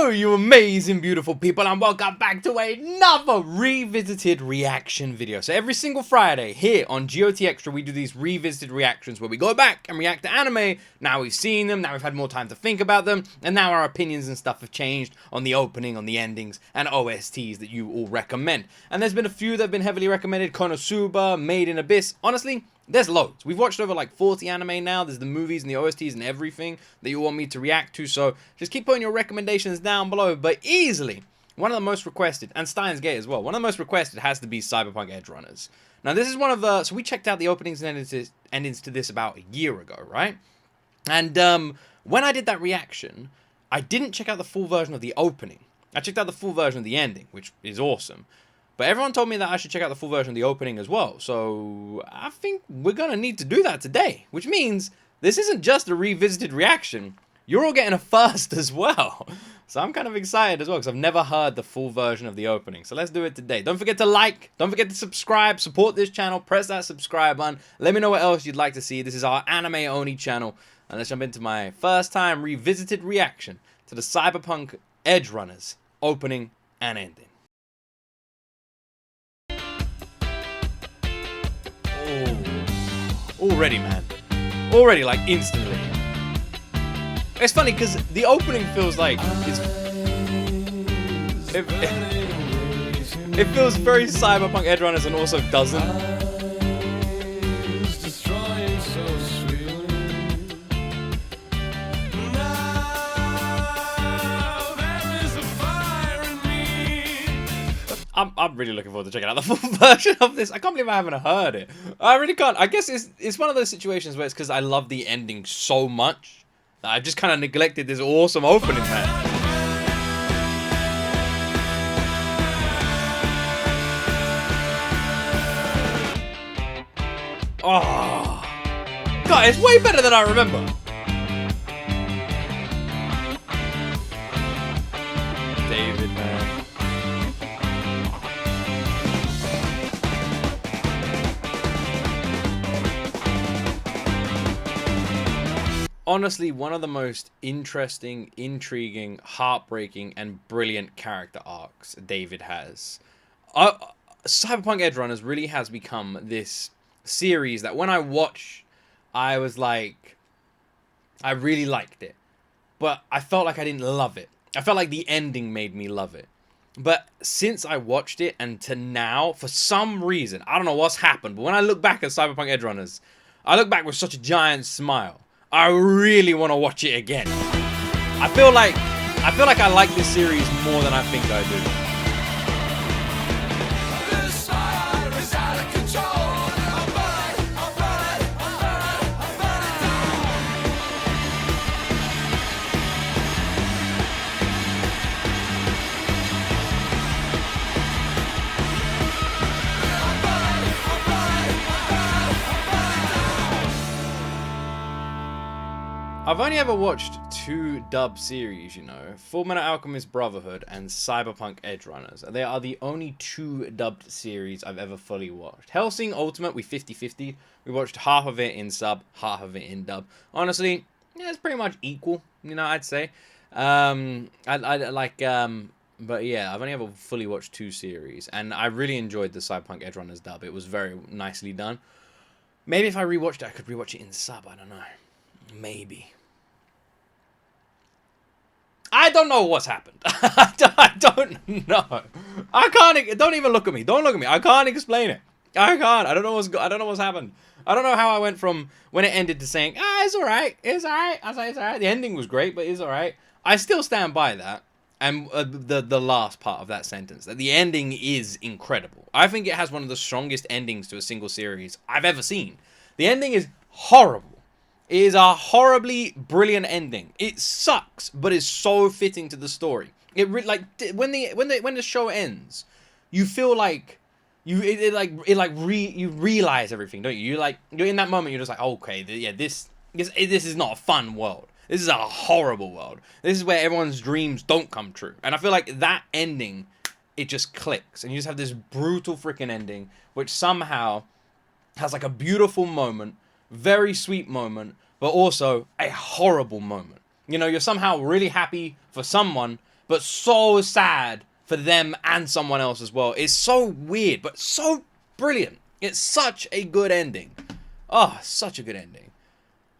Hello, you amazing, beautiful people, and welcome back to another revisited reaction video. So every single Friday here on G.O.T. Extra, we do these revisited reactions where we go back and react to anime. Now we've seen them, now we've had more time to think about them, and now our opinions and stuff have changed on the opening, on the endings, and OSTs that you all recommend. And there's been a few that have been heavily recommended. Konosuba, Made in Abyss. Honestly, there's loads. We've watched over like 40 anime now. There's the movies and the OSTs and everything that you want me to react to. So just keep putting your recommendations down below. But easily, one of the most requested, and Steins Gate as well, one of the most requested has to be Cyberpunk Edgerunners. Now this is one of the, so we checked out the openings and endings to this about a year ago, right? And when I did that reaction, I didn't check out the full version of the opening. I checked out the full version of the ending, which is awesome. But everyone told me that I should check out the full version of the opening as well. So I think we're going to need to do that today. Which means this isn't just a revisited reaction. You're all getting a first as well. So I'm kind of excited as well because I've never heard the full version of the opening. So let's do it today. Don't forget to like. Don't forget to subscribe. Support this channel. Press that subscribe button. Let me know what else you'd like to see. This is our anime only channel. And let's jump into my first time revisited reaction to the Cyberpunk Edgerunners opening and ending. Already, man. Already, like, instantly. It's funny, because the opening feels like it feels very Cyberpunk Edgerunners and also doesn't. I'm really looking forward to checking out the full version of this. I can't believe I haven't heard it. I really can't. I guess it's one of those situations where it's because I love the ending so much that I've just kind of neglected this awesome opening, man. Oh, God, it's way better than I remember. David, man. Honestly, one of the most interesting, intriguing, heartbreaking, and brilliant character arcs David has. Cyberpunk Edgerunners really has become this series that when I watched, I was like, I really liked it. But I felt like I didn't love it. I felt like the ending made me love it. But since I watched it and to now, for some reason, I don't know what's happened, but when I look back at Cyberpunk Edgerunners, I look back with such a giant smile. I really want to watch it again. I feel like I like this series more than I think I do. I've only ever watched two dub series, you know, Fullmetal Alchemist Brotherhood and Cyberpunk Edgerunners. They are the only two dubbed series I've ever fully watched. Hellsing Ultimate, we 50-50. We watched half of it in sub, half of it in dub. Honestly, yeah, it's pretty much equal, you know, I'd say. But yeah, I've only ever fully watched two series, and I really enjoyed the Cyberpunk Edgerunners dub. It was very nicely done. Maybe if I rewatched it, I could rewatch it in sub, I don't know. Maybe. I don't know what's happened. I don't know. I can't. Don't even look at me. Don't look at me. I can't explain it. I can't. I don't know what's happened. I don't know how I went from when it ended to saying, it's alright. It's alright. I say it's alright. The ending was great, but it's alright. I still stand by that. And the last part of that sentence, that the ending is incredible. I think it has one of the strongest endings to a single series I've ever seen. The ending is horrible. It is a horribly brilliant ending. It sucks, but it's so fitting to the story. It like when the show ends, you feel like you realize everything, don't you? You're in that moment. You're just like, okay, yeah, this is not a fun world. This is a horrible world. This is where everyone's dreams don't come true. And I feel like that ending, it just clicks, and you just have this brutal freaking ending, which somehow has like a beautiful moment. Very sweet moment, but also a horrible moment. You know, you're somehow really happy for someone, but so sad for them and someone else as well. It's so weird, but so brilliant. It's such a good ending. Oh, such a good ending.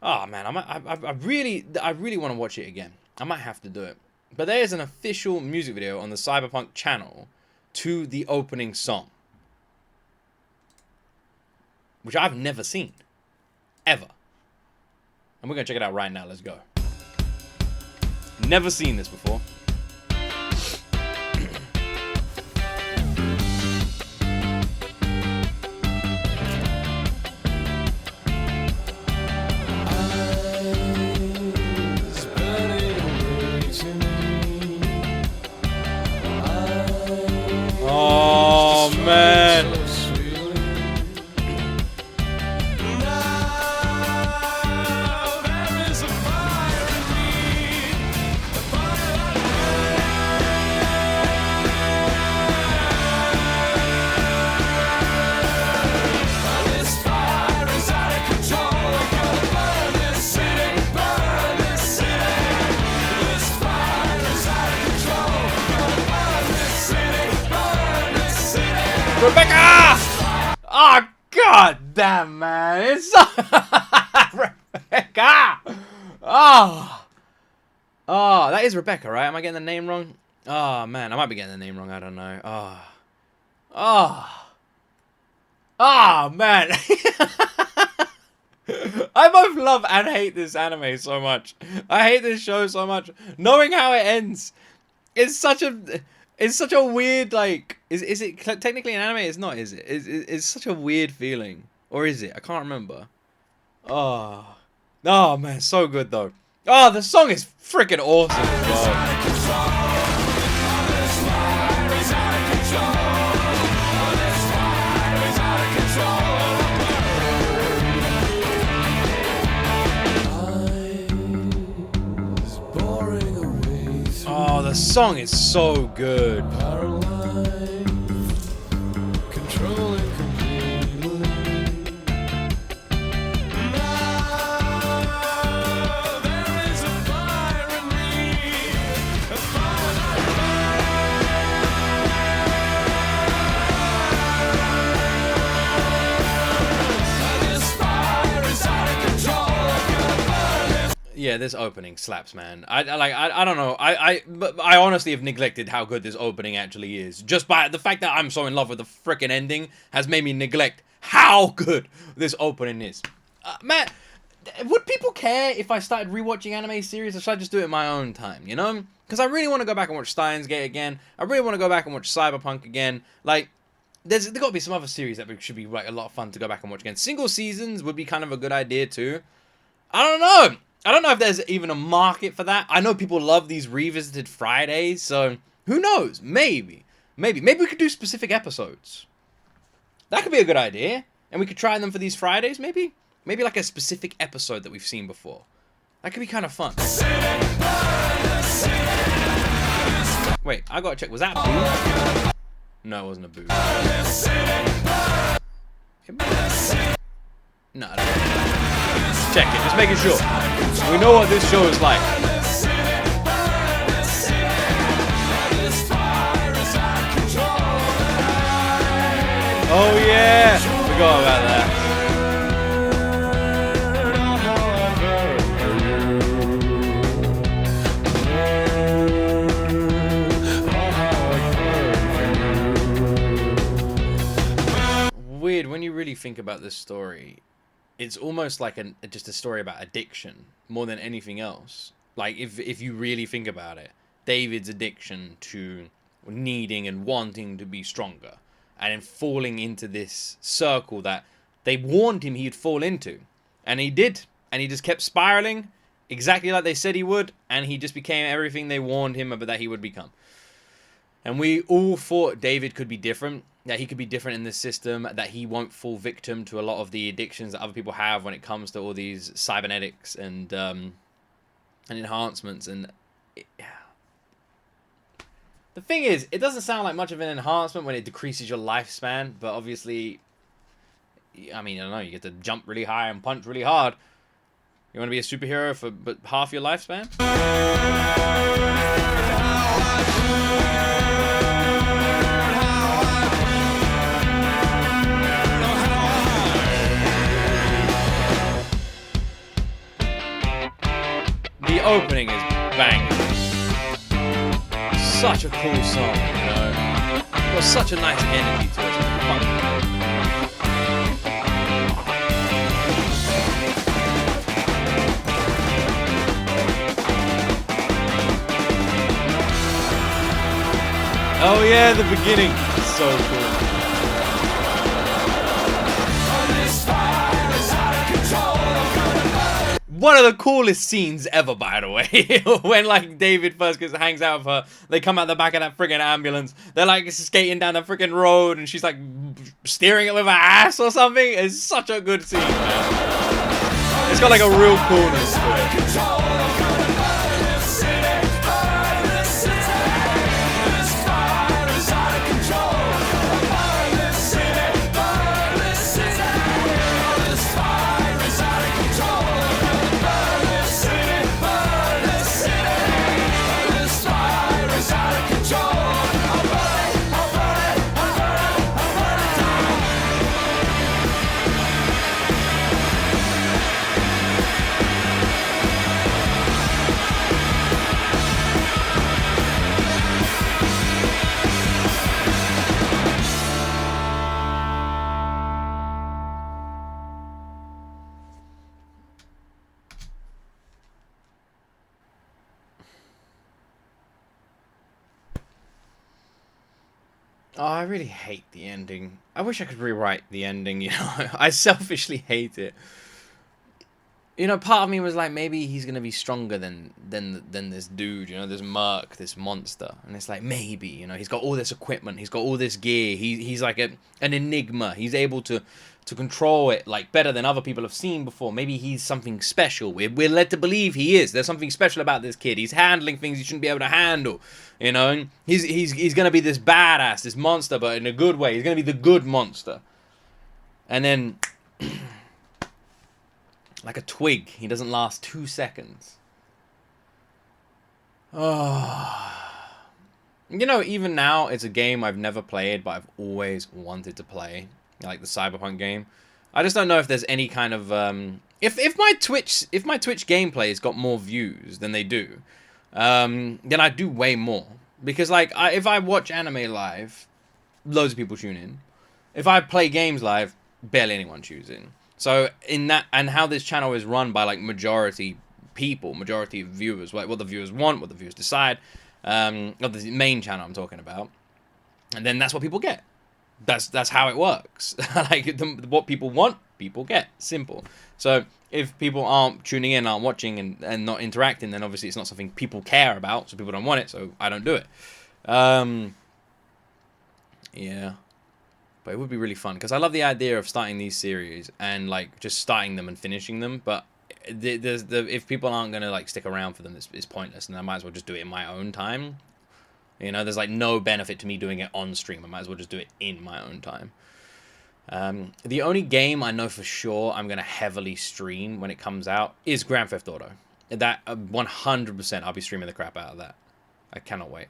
Oh man, I really want to watch it again. I might have to do it. But there is an official music video on the Cyberpunk channel to the opening song, which I've never seen, ever. And we're gonna check it out right now. Let's go. Never seen this before. Oh man. Rebecca! Oh, god damn, man. It's so... Rebecca! Oh. Oh, that is Rebecca, right? Am I getting the name wrong? Oh, man. I might be getting the name wrong. I don't know. Oh. Oh. Oh, man. I both love and hate this anime so much. I hate this show so much. Knowing how it ends, it's such a weird, like, is it technically an anime? It's not, is it? It's such a weird feeling. Or is it? I can't remember. Oh. Oh, man, so good, though. Oh, the song is freaking awesome as well. Oh, the song is so good. Yeah, this opening slaps, man. I don't know. But I honestly have neglected how good this opening actually is. Just by the fact that I'm so in love with the freaking ending has made me neglect how good this opening is. Man, would people care if I started rewatching anime series, or should I just do it in my own time, you know? Because I really want to go back and watch Steins Gate again. I really want to go back and watch Cyberpunk again. Like, there's got to be some other series that should be like a lot of fun to go back and watch again. Single seasons would be kind of a good idea too. I don't know. I don't know if there's even a market for that. I know people love these revisited Fridays, so who knows? Maybe we could do specific episodes. That could be a good idea, and we could try them for these Fridays. Maybe like a specific episode that we've seen before. That could be kind of fun. Wait, I gotta check. Was that boo? No, it wasn't a boo. No, I don't. Check it, just making sure. We know what this show is like. Oh yeah, forgot about that. Weird, when you really think about this story, it's almost like just a story about addiction more than anything else. Like, if you really think about it, David's addiction to needing and wanting to be stronger, and then falling into this circle that they warned him he'd fall into, and he did, and he just kept spiraling exactly like they said he would, and he just became everything they warned him about that he would become. And we all thought David could be different, that he could be different in this system, that he won't fall victim to a lot of the addictions that other people have when it comes to all these cybernetics and enhancements. And the thing is, it doesn't sound like much of an enhancement when it decreases your lifespan, but obviously, I mean, I don't know, you get to jump really high and punch really hard. You want to be a superhero for half your lifespan? opening is banging. Such a cool song, you know. Got such a nice energy to it. It's fun. Oh yeah, the beginning. So cool. One of the coolest scenes ever, by the way. When like David first hangs out with her, they come out the back of that friggin' ambulance. They're like skating down the friggin' road, and she's like steering it with her ass or something. It's such a good scene, man. It's got like a real coolness to it. Oh, I really hate the ending. I wish I could rewrite the ending, you know. I selfishly hate it. You know, part of me was like, maybe he's gonna be stronger than this dude, you know, this merc, this monster. And it's like, maybe, you know, he's got all this equipment, he's got all this gear, he's like an enigma. He's able to control it like better than other people have seen before. Maybe he's something special. We're led to believe he is. There's something special about this kid. He's handling things he shouldn't be able to handle. You know, he's gonna be this badass, this monster, but in a good way. He's gonna be the good monster. And then, like a twig, he doesn't last 2 seconds. Oh. You know, even now, it's a game I've never played, but I've always wanted to play. Like the Cyberpunk game. I just don't know if there's any kind of if my Twitch gameplay's got more views than they do, then I do way more. Because like if I watch anime live, loads of people tune in. If I play games live, barely anyone tunes in. So in that, and how this channel is run by like majority people, majority of viewers, like what the viewers want, what the viewers decide, of the main channel I'm talking about, and then that's what people get. That's how it works. Like what people want, people get. Simple. So if people aren't tuning in, aren't watching, and not interacting, then obviously it's not something people care about. So people don't want it. So I don't do it. Yeah, but it would be really fun because I love the idea of starting these series and like just starting them and finishing them. But if people aren't gonna like stick around for them, it's pointless, and I might as well just do it in my own time. You know, there's like no benefit to me doing it on stream. I might as well just do it in my own time. The only game I know for sure I'm going to heavily stream when it comes out is Grand Theft Auto. That 100% I'll be streaming the crap out of that. I cannot wait.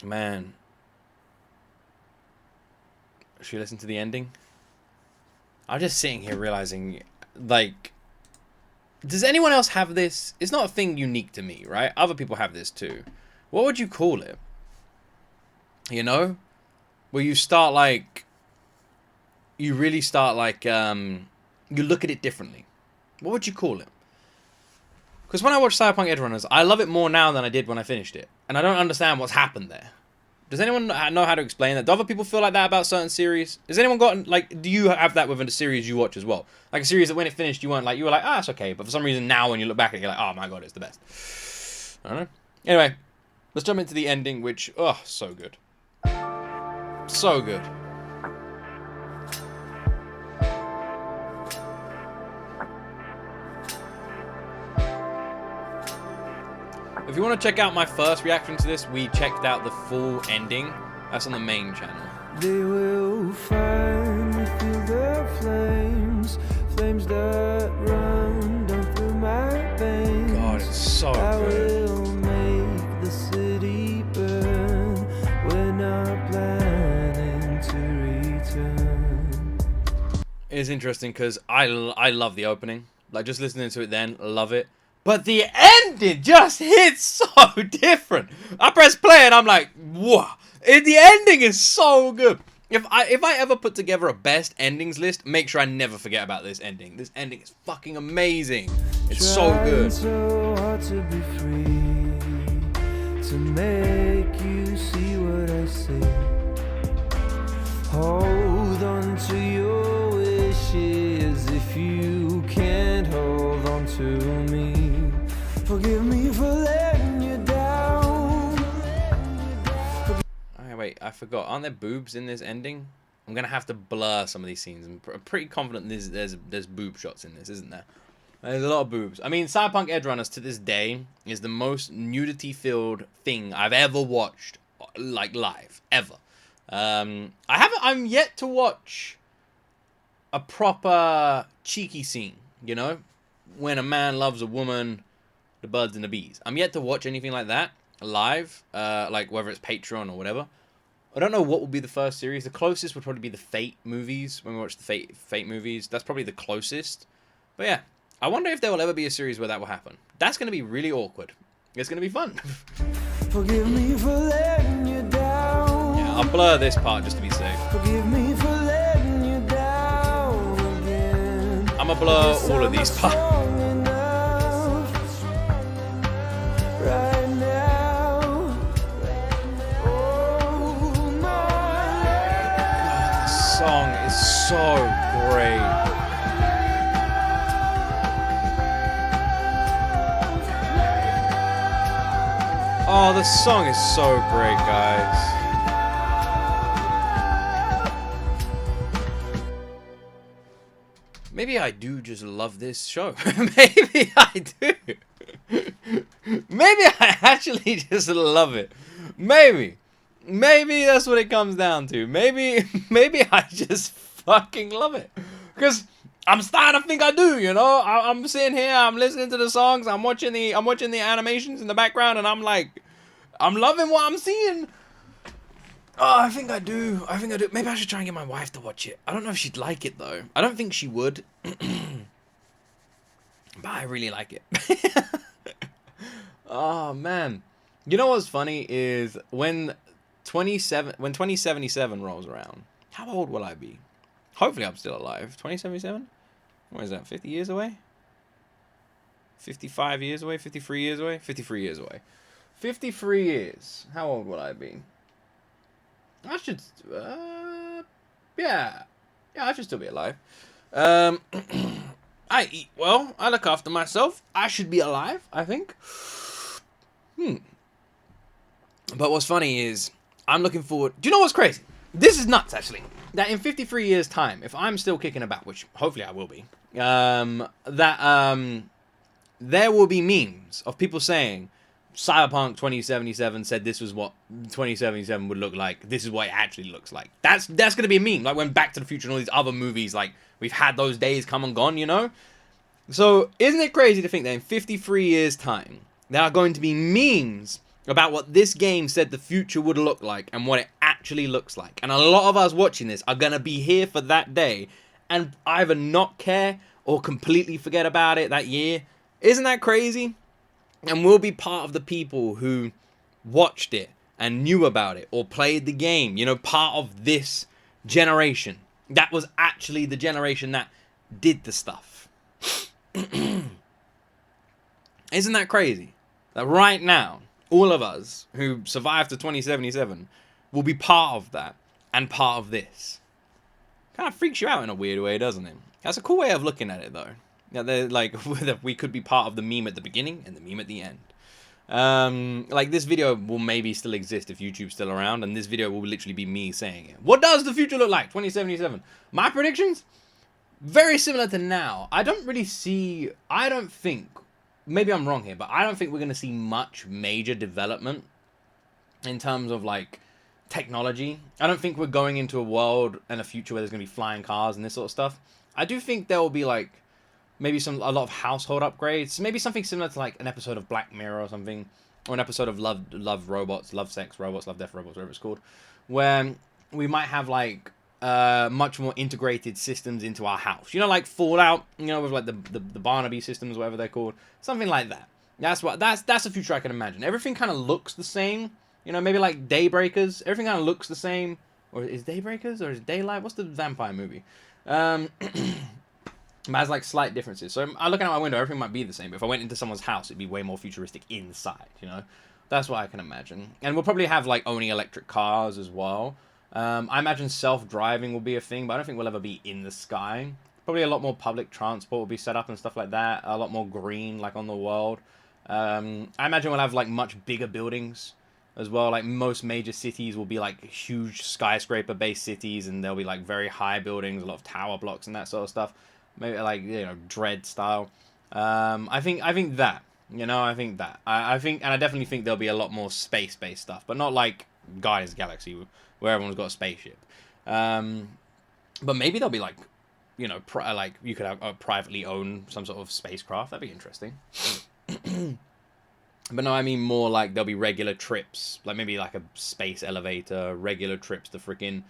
Man. Should we listen to the ending? I'm just sitting here realizing, like, does anyone else have this? It's not a thing unique to me, right? Other people have this too. What would you call it? You know? Where you start like... You really start like... You look at it differently. What would you call it? Because when I watch Cyberpunk Edgerunners, I love it more now than I did when I finished it. And I don't understand what's happened there. Does anyone know how to explain that? Do other people feel like that about certain series? Has anyone gotten, like, do you have that within a series you watch as well? Like a series that when it finished, you were like, ah, it's okay. But for some reason now when you look back at it, you're like, oh my god, it's the best. I don't know. Anyway, let's jump into the ending, which, oh, so good. So good. If you want to check out my first reaction to this, we checked out the full ending. That's on the main channel. They will find me through the flames, flames that run down through my veins. God, it's so good. I will make the city burn. We're not planning to return. it's interesting because I love the opening. Like, just listening to it then, love it. But the ending just hits so different. I press play and I'm like, whoa. The ending is so good. If I ever put together a best endings list, make sure I never forget about this ending. This ending is fucking amazing. It's so good. So hard to be free, to make you see what I see. Hold on to your wishes if you can't hold on to me. Forgive me for letting you down. Okay, wait, I forgot. Aren't there boobs in this ending? I'm gonna have to blur some of these scenes. I'm pretty confident there's boob shots in this, isn't there? There's a lot of boobs. I mean, Cyberpunk Edgerunners to this day is the most nudity-filled thing I've ever watched, like live, ever. I'm yet to watch a proper cheeky scene, you know, when a man loves a woman, the birds and the bees. I'm yet to watch anything like that live, like whether it's Patreon or whatever. I don't know what will be the first series. The closest would probably be the Fate movies. When we watch the Fate movies, that's probably the closest. But yeah, I wonder if there will ever be a series where that will happen. That's going to be really awkward. It's going to be fun. Forgive me for letting you down. Yeah, I'll blur this part just to be safe. Forgive me for letting you down again. I'm going to blur all of these parts. Right now. Oh, my The song is so great. Oh, the song is so great, guys. Maybe I do just love this show. Maybe I do. Maybe I actually just love it. Maybe that's what it comes down to. Maybe I just fucking love it. Because I'm starting to think I do, you know. I'm sitting here, I'm listening to the songs, I'm watching the animations in the background, and I'm like, I'm loving what I'm seeing. Oh, I think I do. Maybe I should try and get my wife to watch it. I don't know if she'd like it though. I don't think she would. But I really like it. Oh man. You know what's funny is when 2077 rolls around, how old will I be? Hopefully I'm still alive. 2077? What is that, 50 years away? 55 years away? 53 years away? 53 years away. 53 years. How old will I be? I should... yeah, I should still be alive. I eat well. I look after myself. I should be alive, I think. But what's funny is, I'm looking forward... Do you know what's crazy? This is nuts, actually. That in 53 years' time, if I'm still kicking about, which hopefully I will be, there will be memes of people saying, Cyberpunk 2077 said this was what 2077 would look like. This is what it actually looks like. That's going to be a meme. Like when Back to the Future and all these other movies, like, we've had those days come and gone, you know? So, isn't it crazy to think that in 53 years' time, there are going to be memes about what this game said the future would look like and what it actually looks like. And a lot of us watching this are going to be here for that day and either not care or completely forget about it that year. Isn't that crazy? And we'll be part of the people who watched it and knew about it or played the game. You know, part of this generation. That was actually the generation that did the stuff. Isn't that crazy? That right now, all of us who survived to 2077 will be part of that and part of this. Kind of freaks you out in a weird way, doesn't it? That's a cool way of looking at it, though. Yeah, they're like, we could be part of the meme at the beginning and the meme at the end. Like, this video will maybe still exist if YouTube's still around, and this video will literally be me saying it. What does the future look like? 2077. My predictions? Very similar to now. I don't think, maybe I'm wrong here, but I don't think we're going to see much major development in terms of, like, technology. I don't think we're going into a world and a future where there's going to be flying cars and this sort of stuff. I do think there will be, like, maybe a lot of household upgrades. Maybe something similar to, like, an episode of Black Mirror or something. Or an episode of Love Robots, Love Sex Robots, Love Death Robots, whatever it's called. Where we might have, like, much more integrated systems into our house. You know, like Fallout, you know, with like the Barnaby systems, whatever they're called. Something like that. That's the future I can imagine. Everything kind of looks the same. You know, maybe like Daybreakers. Everything kind of looks the same. Or is Daybreakers? Or is Daylight? What's the vampire movie? But has like slight differences. So I looking out my window, everything might be the same. But if I went into someone's house, it'd be way more futuristic inside, you know? That's what I can imagine. And we'll probably have like owning electric cars as well. I imagine self-driving will be a thing, but I don't think we'll ever be in the sky. Probably a lot more public transport will be set up and stuff like that. A lot more green, like on the world. I imagine we'll have like much bigger buildings as well. Like most major cities will be like huge skyscraper-based cities, and there'll be like very high buildings, a lot of tower blocks and that sort of stuff. Maybe like, you know, Dread style. I think that. You know, I think that. I think, and I definitely think there'll be a lot more space-based stuff, but not like Guardians of the Galaxy, where everyone's got a spaceship. But maybe there'll be like, you know, like you could have privately own some sort of spacecraft. That'd be interesting. But no, I mean more like there'll be regular trips, like maybe like a space elevator, regular trips to freaking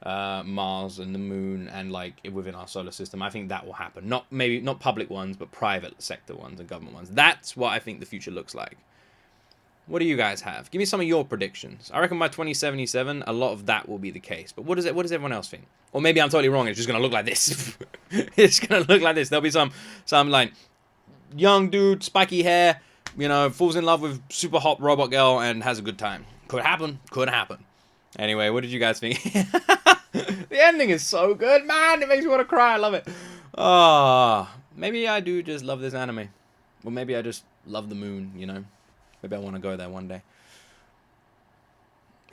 Mars and the moon, and like within our solar system. I think that will happen. Not public ones, but private sector ones and government ones. That's what I think the future looks like. What do you guys have? Give me some of your predictions. I reckon by 2077, a lot of that will be the case. But what does everyone else think? Or maybe I'm totally wrong. It's just gonna look like this. It's gonna look like this. There'll be some like young dude, spiky hair, you know, falls in love with super hot robot girl and has a good time. Could happen. Could happen. Anyway, what did you guys think? The ending is so good, man. It makes me want to cry. I love it. Maybe I do just love this anime. Or maybe I just love the moon, you know. Maybe I want to go there one day.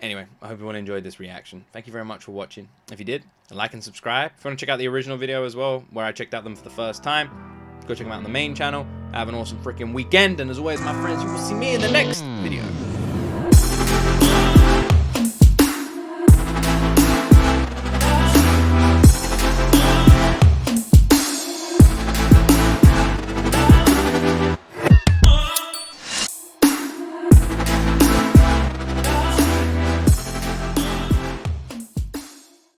Anyway, I hope everyone enjoyed this reaction. Thank you very much for watching. If you did, like and subscribe. If you want to check out the original video as well, where I checked out them for the first time, go check them out on the main channel. Have an awesome freaking weekend. And as always, my friends, you will see me in the next video.